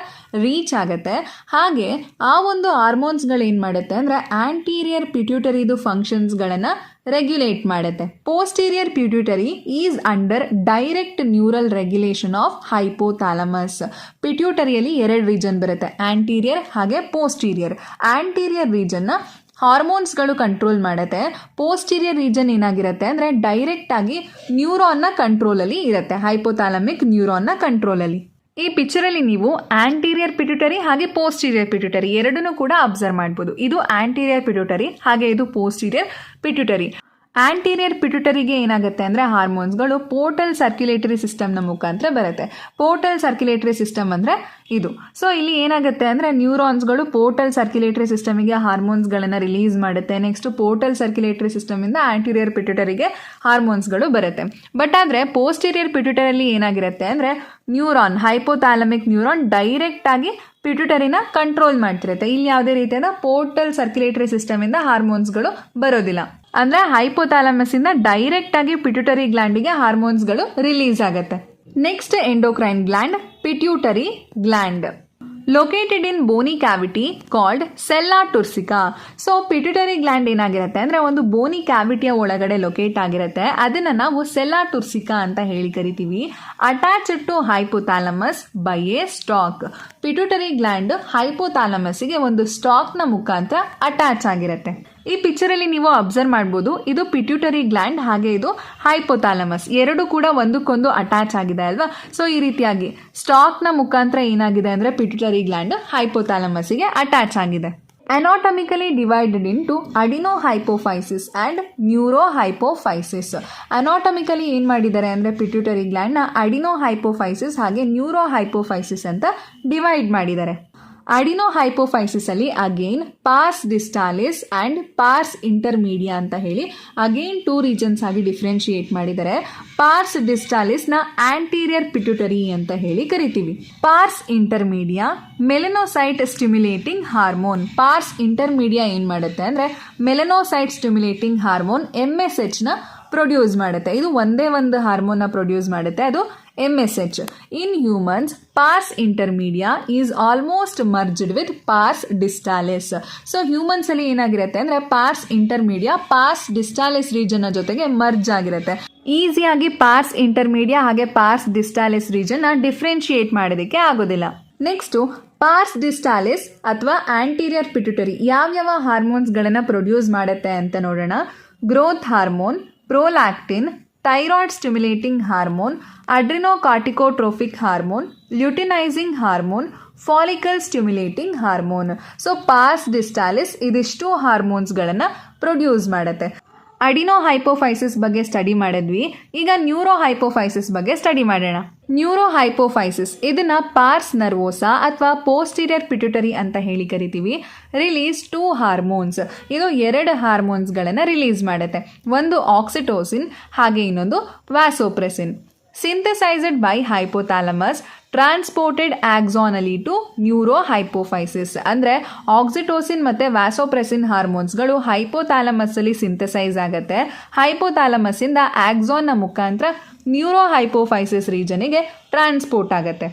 ರೀಚ್ ಆಗುತ್ತೆ. ಹಾಗೆ ಆ ಒಂದು ಹಾರ್ಮೋನ್ಸ್ಗಳು ಏನು ಮಾಡುತ್ತೆ ಅಂದರೆ ಆಂಟೀರಿಯರ್ ಪಿಟ್ಯೂಟರಿದು ಫಂಕ್ಷನ್ಸ್ಗಳನ್ನು ರೆಗ್ಯುಲೇಟ್ ಮಾಡುತ್ತೆ. Posterior pituitary is under direct neural regulation of hypothalamus. ಪಿಟ್ಯೂಟರಿಯಲ್ಲಿ ಎರಡು ರೀಜನ್ ಬರುತ್ತೆ, ಆಂಟೀರಿಯರ್ ಹಾಗೆ ಪೋಸ್ಟೀರಿಯರ್. ಆಂಟೀರಿಯರ್ ರೀಜನ್ನ ಹಾರ್ಮೋನ್ಸ್ಗಳು ಕಂಟ್ರೋಲ್ ಮಾಡುತ್ತೆ. ಪೋಸ್ಟೀರಿಯರ್ ರೀಜನ್ ಏನಾಗಿರುತ್ತೆ ಅಂದರೆ ಡೈರೆಕ್ಟ್ ಆಗಿ ನ್ಯೂರಾನ್ನ ಕಂಟ್ರೋಲಲ್ಲಿ ಇರುತ್ತೆ, ಹೈಪೋಥಾಲಮಿಕ್ ನ್ಯೂರಾನ್ನ ಕಂಟ್ರೋಲಲ್ಲಿ. ಈ ಪಿಕ್ಚರಲ್ಲಿ ನೀವು ಆಂಟೀರಿಯರ್ ಪಿಟ್ಯೂಟರಿ ಹಾಗೆ ಪೋಸ್ಟೀರಿಯರ್ ಪಿಟ್ಯೂಟರಿ ಎರಡನ್ನೂ ಕೂಡ ಅಬ್ಸರ್ವ್ ಮಾಡ್ಬೋದು. ಇದು ಆಂಟೀರಿಯರ್ ಪಿಟ್ಯೂಟರಿ ಹಾಗೆ ಇದು ಪೋಸ್ಟೀರಿಯರ್ ಪಿಟ್ಯೂಟರಿ. ಆಂಟೀರಿಯರ್ ಪಿಟ್ಯೂಟರಿಗೆ ಏನಾಗುತ್ತೆ ಅಂದರೆ ಹಾರ್ಮೋನ್ಸ್ಗಳು ಪೋರ್ಟಲ್ ಸರ್ಕ್ಯುಲೇಟರಿ ಸಿಸ್ಟಮ್ನ ಮುಖಾಂತರ ಬರುತ್ತೆ. ಪೋರ್ಟಲ್ ಸರ್ಕ್ಯುಲೇಟರಿ ಸಿಸ್ಟಮ್ ಅಂದರೆ ಇದು. ಸೊ ಇಲ್ಲಿ ಏನಾಗುತ್ತೆ ಅಂದರೆ ನ್ಯೂರಾನ್ಸ್ಗಳು ಪೋರ್ಟಲ್ ಸರ್ಕ್ಯುಲೇಟರಿ ಸಿಸ್ಟಮಿಗೆ ಹಾರ್ಮೋನ್ಸ್ಗಳನ್ನು ರಿಲೀಸ್ ಮಾಡುತ್ತೆ. ನೆಕ್ಸ್ಟ್ ಪೋರ್ಟಲ್ ಸರ್ಕ್ಯುಲೇಟರಿ ಸಿಸ್ಟಮಿಂದ ಆಂಟೀರಿಯರ್ ಪಿಟ್ಯೂಟರಿಗೆ ಹಾರ್ಮೋನ್ಸ್ಗಳು ಬರುತ್ತೆ. ಬಟ್ ಆದರೆ ಪೋಸ್ಟೀರಿಯರ್ ಪಿಟ್ಯೂಟರಲ್ಲಿ ಏನಾಗಿರುತ್ತೆ ಅಂದರೆ ನ್ಯೂರಾನ್, ಹೈಪೋಥಾಲಮಿಕ್ ನ್ಯೂರಾನ್ ಡೈರೆಕ್ಟ್ ಆಗಿ ಪಿಟ್ಯೂಟರಿನ ಕಂಟ್ರೋಲ್ ಮಾಡ್ತಿರುತ್ತೆ. ಇಲ್ಲಿ ಯಾವುದೇ ರೀತಿಯಾದ ಪೋರ್ಟಲ್ ಸರ್ಕ್ಯುಲೇಟರಿ ಸಿಸ್ಟಮ್ ಇಂದ ಹಾರ್ಮೋನ್ಸ್ಗಳು ಬರೋದಿಲ್ಲ. ಅಂದ್ರೆ ಹೈಪೋಥಾಲಮಸ್ ಇಂದ ಡೈರೆಕ್ಟ್ ಆಗಿ ಪಿಟ್ಯೂಟರಿ ಗ್ಲ್ಯಾಂಡಿಗೆ ಹಾರ್ಮೋನ್ಸ್ಗಳು ರಿಲೀಸ್ ಆಗುತ್ತೆ. Next endocrine gland pituitary gland, located in bony cavity called sella turcica. So pituitary gland ಏನಾಗಿರುತ್ತೆ ಅಂದ್ರೆ ಒಂದು ಬೋನಿ ಕ್ಯಾವಿಟಿಯ ಒಳಗಡೆ ಲೊಕೇಟ್ ಆಗಿರುತ್ತೆ. ಅದನ್ನ ನಾವು ಸೆಲ್ಲಾ ಟುರ್ಸಿಕಾ ಅಂತ ಹೇಳಿ ಕರಿತೀವಿ. Attached to hypothalamus by a stalk. Pituitary gland ಹೈಪೋಥಾಲಮಸ್ಗೆ ಒಂದು ಸ್ಟಾಕ್ ನ ಮುಖಾಂತರ ಅಟ್ಯಾಚ್ ಆಗಿರುತ್ತೆ. ಈ ಪಿಕ್ಚರ್ ಅಲ್ಲಿ ನೀವು ಅಬ್ಸರ್ವ್ ಮಾಡಬಹುದು, ಇದು ಪಿಟ್ಯೂಟರಿ ಗ್ಲ್ಯಾಂಡ್ ಹಾಗೆ ಇದು ಹೈಪೋಥಾಲಮಸ್ ಎರಡು ಕೂಡ ಒಂದಕ್ಕೊಂದು ಅಟ್ಯಾಚ್ ಆಗಿದೆ ಅಲ್ವಾ. ಸೊ ಈ ರೀತಿಯಾಗಿ ಸ್ಟಾಕ್ ನ ಮುಖಾಂತರ ಏನಾಗಿದೆ ಅಂದ್ರೆ ಪಿಟ್ಯೂಟರಿ ಗ್ಲ್ಯಾಂಡ್ ಹೈಪೋಥಾಲಮಸ್ಗೆ ಅಟ್ಯಾಚ್ ಆಗಿದೆ. ಅನಾಟಮಿಕಲಿ ಡಿವೈಡೆಡ್ ಇಂಟು ಅಡಿನೋಹೈಪೋಫೈಸಿಸ್ ಅಂಡ್ ನ್ಯೂರೋಹೈಪೋಫೈಸಿಸ್. ಅನಾಟಮಿಕಲಿ ಏನ್ ಮಾಡಿದ್ದಾರೆ ಅಂದ್ರೆ ಪಿಟ್ಯೂಟರಿ ಗ್ಲ್ಯಾಂಡ್ ನ ಅಡಿನೋಹೈಪೋಫೈಸಿಸ್ ಹಾಗೆ ನ್ಯೂರೋಹೈಪೋಫೈಸಿಸ್ ಅಂತ ಡಿವೈಡ್ ಮಾಡಿದ್ದಾರೆ. ಅಡಿನೋಹೈಪೋಫೈಸಿಸ್ ಅಲ್ಲಿ again pars distalis and pars intermedia ಅಂತ ಹೇಳಿ ಅಗೇನ್ 2 ರೀಜನ್ಸ್ ಆಗಿ ಡಿಫ್ರೆನ್ಶಿಯೇಟ್ ಮಾಡಿದ್ದಾರೆ. ಪಾರ್ಸ್ ಡಿಸ್ಟಾಲಿಸ್ ನ ಆಂಟೀರಿಯರ್ ಪಿಟ್ಯೂಟರಿ ಅಂತ ಹೇಳಿ ಕರಿತೀವಿ. Pars intermedia melanocyte stimulating hormone. Pars intermedia ಏನ್ ಮಾಡುತ್ತೆ ಅಂದ್ರೆ ಮೆಲನೋಸೈಟ್ ಸ್ಟಿಮ್ಯುಲೇಟಿಂಗ್ ಹಾರ್ಮೋನ್ MSH ನ ಪ್ರೊಡ್ಯೂಸ್ ಮಾಡುತ್ತೆ. ಇದು ಒಂದೇ ಒಂದು ಹಾರ್ಮೋನ್ ನ ಪ್ರೊಡ್ಯೂಸ್ ಮಾಡುತ್ತೆ, ಅದು MSH. In humans, pars intermedia is almost merged with pars distalis. So humans ಅಲ್ಲಿ ಏನಾಗಿರುತ್ತೆ ಅಂದ್ರೆ ಪಾರ್ಸ್ ಇಂಟರ್ಮೀಡಿಯಾ ಪಾರ್ಸ್ ಡಿಸ್ಟಾಲಿಸ್ ರೀಜನ್ ಜೊತೆಗೆ ಮರ್ಜ್ ಆಗಿರುತ್ತೆ. ಈಸಿಯಾಗಿ ಪಾರ್ಸ್ ಇಂಟರ್ಮೀಡಿಯಾ ಹಾಗೆ ಪಾರ್ಸ್ ಡಿಸ್ಟಾಲಿಸ್ ರೀಜನ್ ಡಿಫ್ರೆನ್ಶಿಯೇಟ್ ಮಾಡೋದಕ್ಕೆ ಆಗೋದಿಲ್ಲ. ನೆಕ್ಸ್ಟ್ ಪಾರ್ಸ್ ಡಿಸ್ಟಾಲಿಸ್ ಅಥವಾ ಆಂಟೀರಿಯರ್ ಪಿಟ್ಯೂಟರಿ ಯಾವ್ಯಾವ ಹಾರ್ಮೋನ್ಸ್ ಗಳನ್ನ ಪ್ರೊಡ್ಯೂಸ್ ಮಾಡುತ್ತೆ ಅಂತ ನೋಡೋಣ. Growth hormone, prolactin, thyroid stimulating hormone, adrenocorticotrophic hormone, luteinizing hormone, follicle stimulating hormone. So pars distalis ಇದಿಷ್ಟು ಹಾರ್ಮೋನ್ಸ್ಗಳನ್ನು ಪ್ರೊಡ್ಯೂಸ್ ಮಾಡುತ್ತೆ. ಅಡಿನೋ ಹೈಪೋಫೈಸಿಸ್ ಬಗ್ಗೆ ಸ್ಟಡಿ ಮಾಡಿದ್ವಿ. ಈಗ ನ್ಯೂರೋ ಹೈಪೋಫೈಸಿಸ್ ಬಗ್ಗೆ ಸ್ಟಡಿ ಮಾಡೋಣ. ನ್ಯೂರೋ ಹೈಪೋಫೈಸಿಸ್ ಇದನ್ನ ಪಾರ್ಸ್ ನರ್ವೋಸಾ ಅಥವಾ ಪೋಸ್ಟೀರಿಯರ್ ಪಿಟ್ಯೂಟರಿ ಅಂತ ಹೇಳಿ ಕರಿತೀವಿ. Release 2 hormones. ಇದು 2 ಹಾರ್ಮೋನ್ಸ್ಗಳನ್ನು ರಿಲೀಸ್ ಮಾಡುತ್ತೆ. ಒಂದು ಆಕ್ಸಿಟೋಸಿನ್ ಹಾಗೆ ಇನ್ನೊಂದು vasopressin. Synthesized by hypothalamus, transported axonally to neuro hypophysis. ಅಂದರೆ ಆಕ್ಸಿಟೋಸಿನ್ ಮತ್ತು ವ್ಯಾಸೋಪ್ರೆಸಿನ್ ಹಾರ್ಮೋನ್ಸ್ಗಳು ಹೈಪೋಥಾಲಮಸ್ ಅಲ್ಲಿ ಸಿಂಥಸೈಸ್ ಆಗುತ್ತೆ. ಹೈಪೋಥಾಲಮಸ್ಸಿಂದ ಆಕ್ಸಾನ್ನ ಮುಖಾಂತರ ನ್ಯೂರೋ ಹೈಪೋಫೈಸಿಸ್ ರೀಜನಿಗೆ ಟ್ರಾನ್ಸ್ಪೋರ್ಟ್ ಆಗುತ್ತೆ.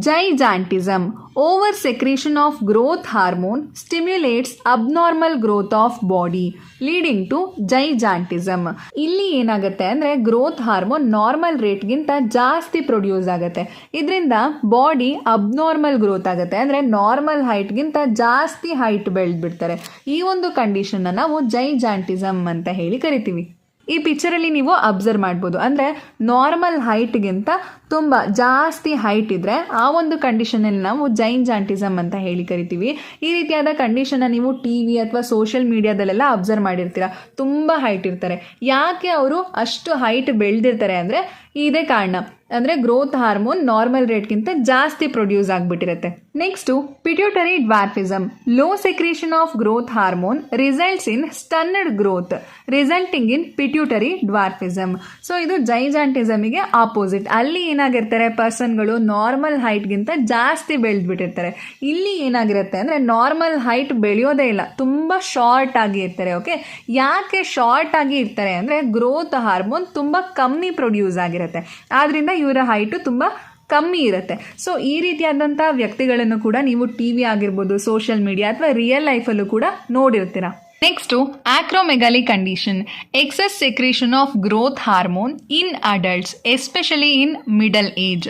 Gigantism, over secretion of growth hormone stimulates abnormal growth of body leading to gigantism. ಇಲ್ಲಿ ಏನಾಗುತ್ತೆ ಅಂದರೆ ಗ್ರೋತ್ ಹಾರ್ಮೋನ್ ನಾರ್ಮಲ್ ರೇಟ್ಗಿಂತ ಜಾಸ್ತಿ ಪ್ರೊಡ್ಯೂಸ್ ಆಗುತ್ತೆ. ಇದರಿಂದ ಬಾಡಿ ಅಬ್ನಾರ್ಮಲ್ ಗ್ರೋತ್ ಆಗುತ್ತೆ, ಅಂದರೆ ನಾರ್ಮಲ್ ಹೈಟ್ಗಿಂತ ಜಾಸ್ತಿ ಹೈಟ್ ಬೆಳೆದ್ಬಿಡ್ತಾರೆ. ಈ ಒಂದು ಕಂಡೀಷನ್ನ ನಾವು ಜೈಜಾಂಟಿಸಮ್ ಅಂತ ಹೇಳಿ ಕರಿತೀವಿ. ಈ ಪಿಕ್ಚರಲ್ಲಿ ನೀವು ಅಬ್ಸರ್ವ್ ಮಾಡ್ಬೋದು, ಅಂದರೆ ನಾರ್ಮಲ್ ಹೈಟ್ಗಿಂತ ತುಂಬ ಜಾಸ್ತಿ ಹೈಟ್ ಇದ್ದರೆ ಆ ಒಂದು ಕಂಡೀಷನಲ್ಲಿ ನಾವು ಜೈಜಾಂಟಿಸಮ್ ಅಂತ ಹೇಳಿ ಕರಿತೀವಿ. ಈ ರೀತಿಯಾದ ಕಂಡೀಷನ್ನ ನೀವು TV ಅಥವಾ ಸೋಷಿಯಲ್ ಮೀಡಿಯಾದಲ್ಲೆಲ್ಲ ಅಬ್ಸರ್ವ್ ಮಾಡಿರ್ತೀರ. ತುಂಬ ಹೈಟ್ ಇರ್ತಾರೆ. ಯಾಕೆ ಅವರು ಅಷ್ಟು ಹೈಟ್ ಬೆಳೆದಿರ್ತಾರೆ ಅಂದರೆ ಇದೇ ಕಾರಣ, ಅಂದರೆ ಗ್ರೋತ್ ಹಾರ್ಮೋನ್ ನಾರ್ಮಲ್ ರೇಟ್ಗಿಂತ ಜಾಸ್ತಿ ಪ್ರೊಡ್ಯೂಸ್ ಆಗಿಬಿಟ್ಟಿರುತ್ತೆ. Next pituitary dwarfism. Low secretion of growth hormone results in stunted growth resulting in pituitary dwarfism. So ಇದು ಜೈಜಾಂಟಿಸಮಿಗೆ ಆಪೋಸಿಟ್. ಅಲ್ಲಿ ಏನಾಗಿರ್ತಾರೆ, ಪರ್ಸನ್ಗಳು ನಾರ್ಮಲ್ ಹೈಟ್ಗಿಂತ ಜಾಸ್ತಿ ಬೆಳೆದ್ಬಿಟ್ಟಿರ್ತಾರೆ. ಇಲ್ಲಿ ಏನಾಗಿರುತ್ತೆ ಅಂದರೆ ನಾರ್ಮಲ್ ಹೈಟ್ ಬೆಳೆಯೋದೇ ಇಲ್ಲ, ತುಂಬ ಶಾರ್ಟ್ ಆಗಿ ಇರ್ತಾರೆ. ಓಕೆ, ಯಾಕೆ ಶಾರ್ಟ್ ಆಗಿ ಇರ್ತಾರೆ ಅಂದರೆ ಗ್ರೋತ್ ಹಾರ್ಮೋನ್ ತುಂಬ ಕಮ್ಮಿ ಪ್ರೊಡ್ಯೂಸ್ ಆಗಿರುತ್ತೆ, ಆದ್ರಿಂದ ಇವರ ಹೈಟು ತುಂಬ ಕಮ್ಮಿ ಇರುತ್ತೆ. ಸೊ ಈ ರೀತಿಯಾದಂಥ ವ್ಯಕ್ತಿಗಳನ್ನು ಕೂಡ ನೀವು TV ಆಗಿರ್ಬೋದು, ಸೋಷಿಯಲ್ ಮೀಡಿಯಾ ಅಥವಾ ರಿಯಲ್ ಲೈಫಲ್ಲೂ ಕೂಡ ನೋಡಿರ್ತೀರ. Next acromegaly condition. Excess secretion of growth hormone in adults especially in middle age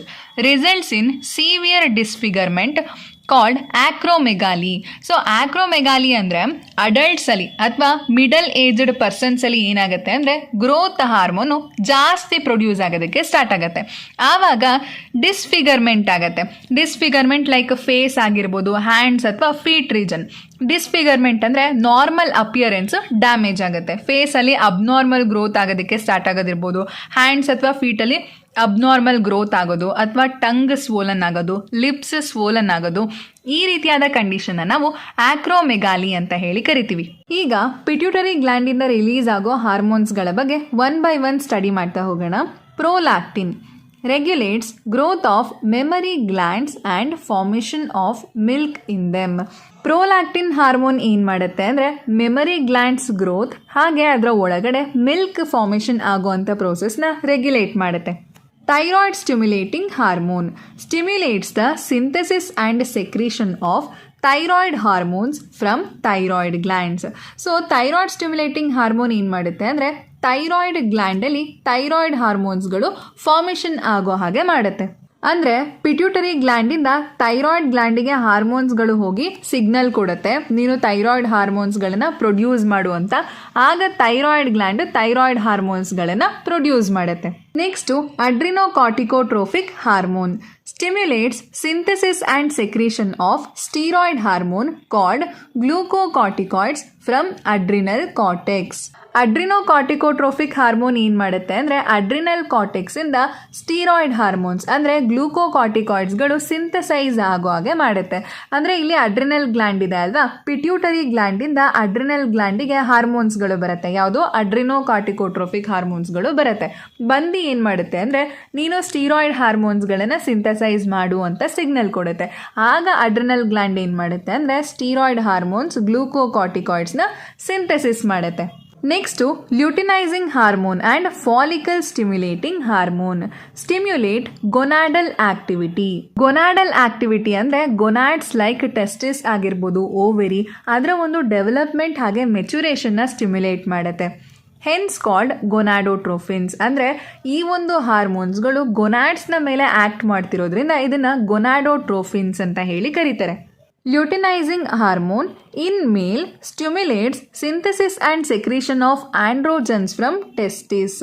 results in severe disfigurement called acromegaly. So acromegaly ಅಂದರೆ ಅಡಲ್ಟ್ಸಲ್ಲಿ ಅಥವಾ ಮಿಡಲ್ ಏಜ್ಡ್ ಪರ್ಸನ್ಸಲ್ಲಿ ಏನಾಗುತ್ತೆ ಅಂದರೆ ಗ್ರೋತ್ ಹಾರ್ಮೋನು ಜಾಸ್ತಿ ಪ್ರೊಡ್ಯೂಸ್ ಆಗೋದಕ್ಕೆ ಸ್ಟಾರ್ಟ್ ಆಗುತ್ತೆ. ಆವಾಗ ಡಿಸ್ಫಿಗರ್ಮೆಂಟ್ ಆಗುತ್ತೆ. ಡಿಸ್ಫಿಗರ್ಮೆಂಟ್ ಲೈಕ್ ಫೇಸ್ ಆಗಿರ್ಬೋದು, ಹ್ಯಾಂಡ್ಸ್ ಅಥವಾ ಫೀಟ್ ರೀಜನ್. ಡಿಸ್ಫಿಗರ್ಮೆಂಟ್ ಅಂದರೆ ನಾರ್ಮಲ್ ಅಪಿಯರೆನ್ಸ್ ಡ್ಯಾಮೇಜ್ ಆಗುತ್ತೆ. ಫೇಸಲ್ಲಿ ಅಬ್ನಾರ್ಮಲ್ ಗ್ರೋತ್ ಆಗೋದಕ್ಕೆ ಸ್ಟಾರ್ಟ್ ಆಗೋದಿರ್ಬೋದು, ಹ್ಯಾಂಡ್ಸ್ ಅಥವಾ ಫೀಟಲ್ಲಿ ಅಬ್ನಾರ್ಮಲ್ ಗ್ರೋತ್ ಆಗೋದು ಅಥವಾ ಟಂಗ್ ಸ್ವೋಲನ್ ಆಗೋದು, ಲಿಪ್ಸ್ ಸ್ವೋಲನ್ ಆಗೋದು. ಈ ರೀತಿಯಾದ ಕಂಡೀಷನ್ ನಾವು ಆಕ್ರೋಮೆಗಾಲಿ ಅಂತ ಹೇಳಿ ಕರಿತೀವಿ. ಈಗ ಪಿಟ್ಯೂಟರಿ ಗ್ಲ್ಯಾಂಡ್ ಇಂದ ರಿಲೀಸ್ ಆಗೋ ಹಾರ್ಮೋನ್ಸ್ಗಳ ಬಗ್ಗೆ 1 by 1 ಸ್ಟಡಿ ಮಾಡ್ತಾ ಹೋಗೋಣ. Prolactin. regulates growth of memory glands and formation of milk in them. Prolactin hormone ಏನು ಮಾಡುತ್ತೆ ಅಂದರೆ ಮೆಮರಿ ಗ್ಲ್ಯಾಂಡ್ಸ್ ಗ್ರೋತ್ ಹಾಗೆ ಅದರ ಒಳಗಡೆ ಮಿಲ್ಕ್ ಫಾರ್ಮೇಷನ್ ಆಗುವಂಥ ಪ್ರೋಸೆಸ್ನ ರೆಗ್ಯುಲೇಟ್ ಮಾಡುತ್ತೆ. Thyroid stimulating hormone stimulates the synthesis and secretion of thyroid hormones from thyroid glands. So thyroid stimulating hormone ಏನು ಮಾಡುತ್ತೆ ಅಂದರೆ ಥೈರಾಯ್ಡ್ ಗ್ಲ್ಯಾಂಡಲ್ಲಿ ಥೈರಾಯ್ಡ್ ಹಾರ್ಮೋನ್ಸ್ಗಳು ಫಾರ್ಮೇಷನ್ ಆಗೋ ಹಾಗೆ ಮಾಡುತ್ತೆ. ಅಂದರೆ ಪಿಟ್ಯೂಟರಿ ಗ್ಲ್ಯಾಂಡಿಂದ ಥೈರಾಯ್ಡ್ ಗ್ಲ್ಯಾಂಡಿಗೆ ಹಾರ್ಮೋನ್ಸ್ಗಳು ಹೋಗಿ ಸಿಗ್ನಲ್ ಕೊಡುತ್ತೆ, ನೀನು ಥೈರಾಯ್ಡ್ ಹಾರ್ಮೋನ್ಸ್ಗಳನ್ನು ಪ್ರೊಡ್ಯೂಸ್ ಮಾಡುವಂತ. ಆಗ ಥೈರಾಯ್ಡ್ ಗ್ಲ್ಯಾಂಡ್ ಥೈರಾಯ್ಡ್ ಹಾರ್ಮೋನ್ಸ್ಗಳನ್ನು ಪ್ರೊಡ್ಯೂಸ್ ಮಾಡುತ್ತೆ. Next adrenocorticotrophic hormone stimulates synthesis and secretion of steroid hormone called glucocorticoids from adrenal cortex. Adrenocorticotrophic hormone ಏನು ಮಾಡುತ್ತೆ ಅಂದರೆ ಅಡ್ರಿನಲ್ ಕಾರ್ಟೆಕ್ಸಿಂದ ಸ್ಟೀರಾಯ್ಡ್ ಹಾರ್ಮೋನ್ಸ್ ಅಂದರೆ ಗ್ಲೂಕೋಕಾರ್ಟಿಕಾಯ್ಡ್ಸ್ಗಳು ಸಿಂಥಸೈಸ್ ಆಗೋ ಹಾಗೆ ಮಾಡುತ್ತೆ. ಅಂದರೆ ಇಲ್ಲಿ ಅಡ್ರಿನಲ್ ಗ್ಲ್ಯಾಂಡ್ ಇದೆ ಅಲ್ವಾ, ಪಿಟ್ಯೂಟರಿ ಗ್ಲ್ಯಾಂಡಿಂದ ಅಡ್ರಿನಲ್ ಗ್ಲ್ಯಾಂಡಿಗೆ ಹಾರ್ಮೋನ್ಸ್ಗಳು ಬರುತ್ತೆ. ಯಾವುದು ಅಡ್ರಿನೋಕಾರ್ಟಿಕೋಟ್ರೋಫಿಕ್ ಹಾರ್ಮೋನ್ಸ್ಗಳು ಬರುತ್ತೆ. ಬಂದು ಏನು ಮಾಡುತ್ತೆ ಅಂದರೆ ನೀನು ಸ್ಟೀರಾಯ್ಡ್ ಹಾರ್ಮೋನ್ಸ್ಗಳನ್ನು ಸಿಂಥಸೈಸ್ ಮಾಡು ಅಂತ ಸಿಗ್ನಲ್ ಕೊಡುತ್ತೆ. ಆಗ ಅಡ್ರಿನಲ್ ಗ್ಲ್ಯಾಂಡ್ ಏನು ಮಾಡುತ್ತೆ ಅಂದರೆ ಸ್ಟೀರಾಯ್ಡ್ ಹಾರ್ಮೋನ್ಸ್ ಗ್ಲೂಕೋಕಾರ್ಟಿಕಾಯ್ಡ್ಸ್ನ ಸಿಂಥೆಸಿಸ್ ಮಾಡುತ್ತೆ. Next luteinizing hormone and follicle stimulating hormone stimulate gonadal activity. Gonadal activity ಅಂದರೆ ಗೊನಾಡ್ಸ್ ಲೈಕ್ ಟೆಸ್ಟಿಸ್ ಆಗಿರ್ಬೋದು, ಓವೆರಿ, ಅದರ ಒಂದು ಡೆವಲಪ್ಮೆಂಟ್ ಹಾಗೆ ಮೆಚುರೇಷನ್ನ ಸ್ಟಿಮ್ಯುಲೇಟ್ ಮಾಡುತ್ತೆ. Hence called gonadotrophins. ಅಂದರೆ ಈ ಒಂದು ಹಾರ್ಮೋನ್ಸ್ಗಳು ಗೊನಾಡ್ಸ್ನ ಮೇಲೆ ಆ್ಯಕ್ಟ್ ಮಾಡ್ತಿರೋದ್ರಿಂದ ಇದನ್ನು ಗೊನಾಡೋಟ್ರೋಫಿನ್ಸ್ ಅಂತ ಹೇಳಿ ಕರೀತಾರೆ. Luteinizing hormone in male stimulates synthesis and secretion of androgens from testis.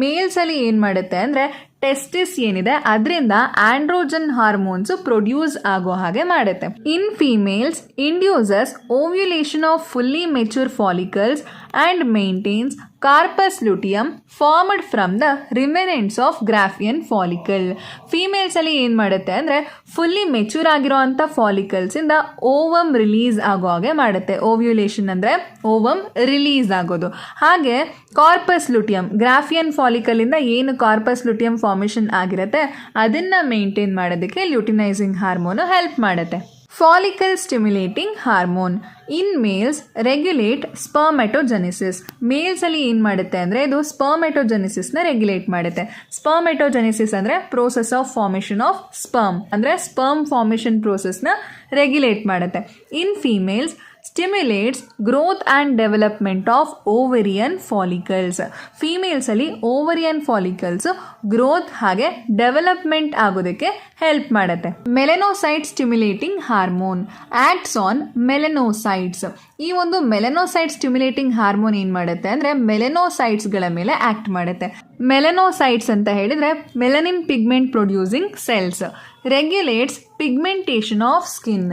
ಮೇಲ್ಸಲ್ಲಿ ಏನು ಮಾಡುತ್ತೆ ಅಂದರೆ ಟೆಸ್ಟಿಸ್ ಏನಿದೆ ಅದರಿಂದ ಆಂಡ್ರೋಜನ್ ಹಾರ್ಮೋನ್ಸ್ ಪ್ರೊಡ್ಯೂಸ್ ಆಗೋ ಹಾಗೆ ಮಾಡುತ್ತೆ. In females induces ovulation of fully mature follicles and maintains corpus luteum formed from the remnants of Graafian follicle. ಫೀಮೇಲ್ಸಲ್ಲಿ ಏನು ಮಾಡುತ್ತೆ ಅಂದರೆ ಫುಲ್ಲಿ ಮೆಚೂರ್ ಆಗಿರೋ ಅಂಥ ಫಾಲಿಕಲ್ಸಿಂದ ಓವಮ್ ರಿಲೀಸ್ ಆಗೋ ಹಾಗೆ ಮಾಡುತ್ತೆ. ಓವ್ಯುಲೇಷನ್ ಅಂದರೆ ಓವಮ್ ರಿಲೀಸ್ ಆಗೋದು. ಹಾಗೆ ಕಾರ್ಪಸ್ ಲುಟಿಯಮ್ ಗ್ರಾಫಿಯನ್ ಫಾಲಿಕಲಿಂದ ಏನು ಕಾರ್ಪಸ್ ಲುಟಿಯಮ್ ಫಾರ್ಮೇಷನ್ ಆಗಿರುತ್ತೆ ಅದನ್ನು ಮೇಂಟೈನ್ ಮಾಡೋದಕ್ಕೆ ಲ್ಯೂಟಿನೈಸಿಂಗ್ ಹಾರ್ಮೋನು ಹೆಲ್ಪ್ ಮಾಡುತ್ತೆ. Follicle stimulating hormone in males regulate spermatogenesis. ಮೇಲ್ಸಲ್ಲಿ ಏನು ಮಾಡುತ್ತೆ ಅಂದರೆ ಇದು ಸ್ಪರ್ಮೆಟೋಜೆನಿಸಿಸ್ನ ರೆಗ್ಯುಲೇಟ್ ಮಾಡುತ್ತೆ. ಸ್ಪರ್ಮೆಟೋಜೆನಿಸಿಸ್ ಅಂದರೆ process of formation of sperm ಅಂದರೆ ಸ್ಪರ್ಮ್ ಫಾರ್ಮೇಷನ್ ಪ್ರೋಸೆಸ್ನ ರೆಗ್ಯುಲೇಟ್ ಮಾಡುತ್ತೆ. In females stimulates growth and development of ovarian follicles. ಫೀಮೇಲ್ಸಲ್ಲಿ ಓವರಿಯನ್ ಫಾಲಿಕಲ್ಸ್ ಗ್ರೋತ್ ಹಾಗೆ ಡೆವಲಪ್ಮೆಂಟ್ ಆಗೋದಕ್ಕೆ ಹೆಲ್ಪ್ ಮಾಡುತ್ತೆ. Melanocyte stimulating hormone acts on melanocytes. ಈ ಒಂದು ಮೆಲೆನೋಸೈಟ್ ಸ್ಟಿಮ್ಯುಲೇಟಿಂಗ್ ಹಾರ್ಮೋನ್ ಏನು ಮಾಡುತ್ತೆ ಅಂದರೆ ಮೆಲೆನೋಸೈಟ್ಸ್ಗಳ ಮೇಲೆ ಆಕ್ಟ್ ಮಾಡುತ್ತೆ. ಮೆಲೆನೋಸೈಟ್ಸ್ ಅಂತ ಹೇಳಿದರೆ melanin pigment producing cells. Regulates pigmentation of skin.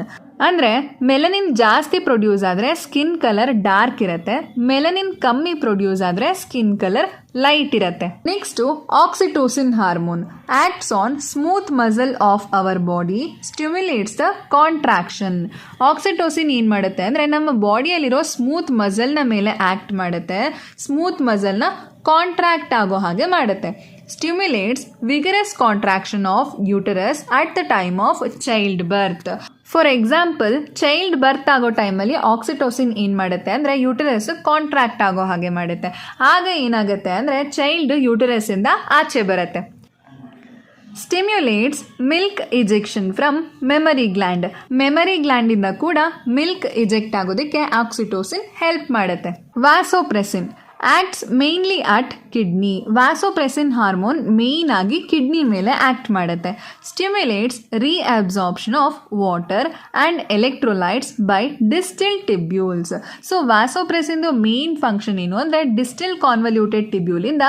ಅಂದರೆ ಮೆಲನಿನ್ ಜಾಸ್ತಿ ಪ್ರೊಡ್ಯೂಸ್ ಆದರೆ ಸ್ಕಿನ್ ಕಲರ್ ಡಾರ್ಕ್ ಇರುತ್ತೆ, ಮೆಲನಿನ್ ಕಮ್ಮಿ ಪ್ರೊಡ್ಯೂಸ್ ಆದರೆ ಸ್ಕಿನ್ ಕಲರ್ ಲೈಟ್ ಇರುತ್ತೆ. Next oxytocin hormone acts on smooth muscle of our body stimulates the contraction. Oxytocin ಏನು ಮಾಡುತ್ತೆ ಅಂದರೆ ನಮ್ಮ ಬಾಡಿಯಲ್ಲಿರೋ ಸ್ಮೂತ್ ಮಸಲ್ನ ಮೇಲೆ ಆ್ಯಕ್ಟ್ ಮಾಡುತ್ತೆ, ಸ್ಮೂತ್ ಮಸಲ್ನ ಕಾಂಟ್ರಾಕ್ಟ್ ಆಗೋ ಹಾಗೆ ಮಾಡುತ್ತೆ. Stimulates vigorous contraction of uterus at the time of child birth. For example child birth ಆಗೋ ಟೈಮಲ್ಲಿ ಆಕ್ಸಿಟೋಸಿನ್ ಏನು ಮಾಡುತ್ತೆ ಅಂದರೆ ಯೂಟರಸ್ ಕಾಂಟ್ರಾಕ್ಟ್ ಆಗೋ ಹಾಗೆ ಮಾಡುತ್ತೆ. ಆಗ ಏನಾಗುತ್ತೆ ಅಂದರೆ ಚೈಲ್ಡ್ ಯೂಟರಸ್ಸಿಂದ ಆಚೆ ಬರುತ್ತೆ. Stimulates milk ejection from mammary gland. Mammary ಗ್ಲ್ಯಾಂಡಿಂದ ಕೂಡ ಮಿಲ್ಕ್ ಇಜೆಕ್ಟ್ ಆಗೋದಕ್ಕೆ ಆಕ್ಸಿಟೋಸಿನ್ ಹೆಲ್ಪ್ ಮಾಡುತ್ತೆ. Vasopressin acts mainly at kidney. Vasopressin hormone main ಆಗಿ ಕಿಡ್ನಿ ಮೇಲೆ ಆಕ್ಟ್ ಮಾಡುತ್ತೆ. Stimulates reabsorption of water and electrolytes by distal tubules. So ವಾಸೋಪ್ರೆಸಿನ್ದು main function ಏನು ಅಂದರೆ ಡಿಸ್ಟಿಲ್ ಕಾನ್ವಲ್ಯೂಟೆಡ್ ಟಿಬ್ಯೂಲಿಂದ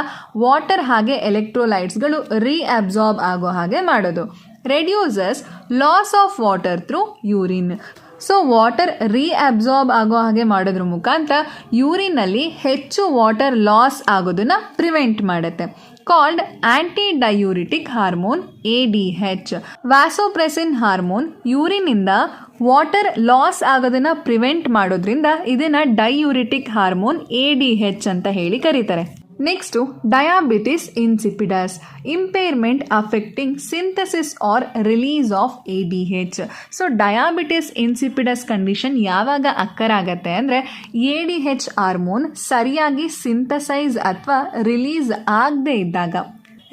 ವಾಟರ್ ಹಾಗೆ ಎಲೆಕ್ಟ್ರೋಲೈಟ್ಸ್ಗಳು ರೀಅಬ್ಸಾರ್ಬ್ ಆಗೋ ಹಾಗೆ ಮಾಡೋದು. Reduces loss of water through urine. So water reabsorb ಆಗೋ ಹಾಗೆ ಮಾಡೋದ್ರ ಮುಖಾಂತರ ಯೂರಿನಲ್ಲಿ ಹೆಚ್ಚು ವಾಟರ್ ಲಾಸ್ ಆಗೋದನ್ನು ಪ್ರಿವೆಂಟ್ ಮಾಡುತ್ತೆ. Called anti diuretic hormone ADH. Vasopressin hormone ಯೂರಿನಿಂದ ವಾಟರ್ ಲಾಸ್ ಆಗೋದನ್ನು ಪ್ರಿವೆಂಟ್ ಮಾಡೋದ್ರಿಂದ ಇದನ್ನು ಡಯೂರಿಟಿಕ್ ಹಾರ್ಮೋನ್ ADH ಅಂತ ಹೇಳಿ ಕರೀತಾರೆ. Next diabetes insipidus, impairment affecting synthesis or release of ADH. So diabetes insipidus condition ಯಾವಾಗ ಅಕ್ಕರ್ ಆಗತ್ತೆ ಅಂದರೆ ADH ಹಾರ್ಮೋನ್ ಸರಿಯಾಗಿ ಸಿಂಥಸೈಸ್ ಅಥವಾ ರಿಲೀಸ್ ಆಗದೇ ಇದ್ದಾಗ.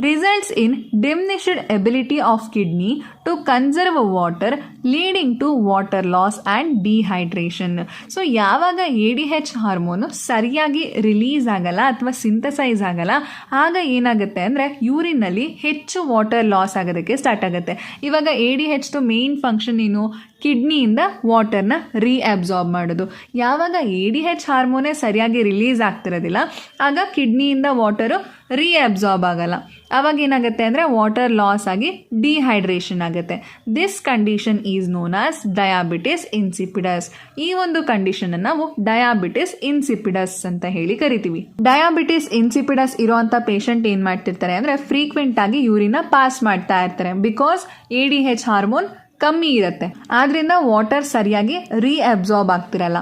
Results in diminished ability of kidney to conserve water, leading to water loss and dehydration. So ಯಾವಾಗ ADH hormone ಸರಿಯಾಗಿ release ಆಗಲ್ಲ ಅಥವಾ ಸಿಂಥಸೈಸ್ ಆಗಲ್ಲ, ಆಗ ಏನಾಗುತ್ತೆ ಅಂದರೆ ಯೂರಿನಲ್ಲಿ ಹೆಚ್ಚು ವಾಟರ್ ಲಾಸ್ ಆಗೋದಕ್ಕೆ ಸ್ಟಾರ್ಟ್ ಆಗುತ್ತೆ. ಇವಾಗ ADH ಮೇನ್ ಫಂಕ್ಷನ್ ಏನು? ಕಿಡ್ನಿಯಿಂದ ವಾಟರ್ನ ರೀಅಬ್ಸಾರ್ಬ್ ಮಾಡೋದು. ಯಾವಾಗ ADH ಹಾರ್ಮೋನೇ ಸರಿಯಾಗಿ ರಿಲೀಸ್ ಆಗ್ತಿರೋದಿಲ್ಲ, ಆಗ ಕಿಡ್ನಿಯಿಂದ ವಾಟರು ರೀಅಬ್ಸಾರ್ಬ್ ಆಗಲ್ಲ. ಆವಾಗ ಏನಾಗುತ್ತೆ ಅಂದರೆ ವಾಟರ್ ಲಾಸ್ ಆಗಿ ಡಿಹೈಡ್ರೇಷನ್ ಆಗುತ್ತೆ. This condition is known as diabetes insipidus. ಈ ಒಂದು ಕಂಡೀಷನ್ ನಾವು ಡಯಾಬಿಟಿಸ್ ಇನ್ಸಿಪಿಡಸ್ ಅಂತ ಹೇಳಿ ಕರಿತೀವಿ. ಡಯಾಬಿಟಿಸ್ ಇನ್ಸಿಪಿಡಸ್ ಇರೋಂಥ ಪೇಷಂಟ್ ಏನು ಮಾಡ್ತಿರ್ತಾರೆ ಅಂದರೆ ಫ್ರೀಕ್ವೆಂಟ್ ಆಗಿ ಯೂರಿನ ಪಾಸ್ ಮಾಡ್ತಾ ಇರ್ತಾರೆ. ಬಿಕಾಸ್ ADH ಹಾರ್ಮೋನ್ ಕಮ್ಮಿ ಇರುತ್ತೆ, ಆದ್ರಿಂದ ವಾಟರ್ ಸರಿಯಾಗಿ ರೀಅಬ್ಸಾರ್ಬ್ ಆಗ್ತಿರಲ್ಲ.